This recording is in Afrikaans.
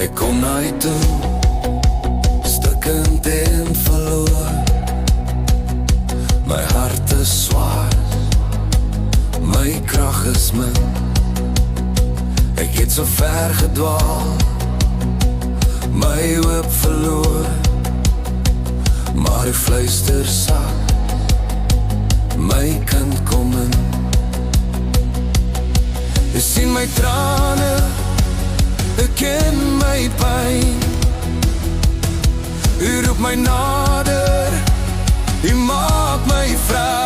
Ek kom na u toe, stukkend en verloor. My hart is swaar, my krag is min. Ek het so ver gedwaal, my hoop verloor. Maar u fluister sag, my kind kom in. U sien my trane, u ken my pyn. U roep my nader, u maak my vry.